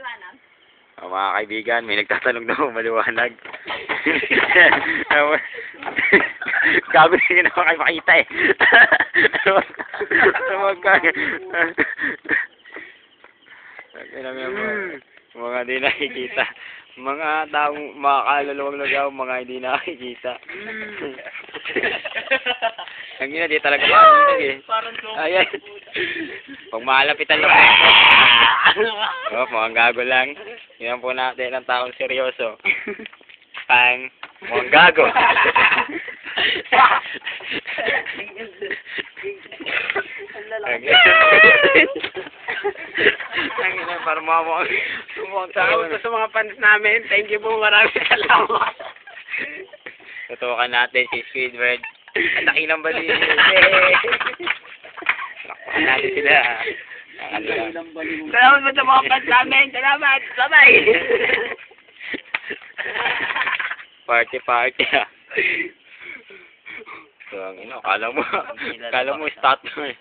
maliwanag? Mga kaibigan, may nagtatanong daw maliwanag. Gabi na yun ako kayo makita eh. Mga di nakikita. Mga taong makakaluluwang lugaw, mga hindi nakikita. Ang ina, di talaga makinig eh. Ayan. Pag malapitan lang po. Mukhang gago lang. Yan po natin ang taong seryoso. Mukhang gago. Ang ina, para mukhang tao. Sa mga fans namin, thank you po, maraming salamat. Tutukan natin si Squidward. Ang laki ng bali. Tutukan natin sila. Salamat po sa mga fans namin. Salamat. Bye-bye. Party. So, ang ino, kala mo stat mo eh.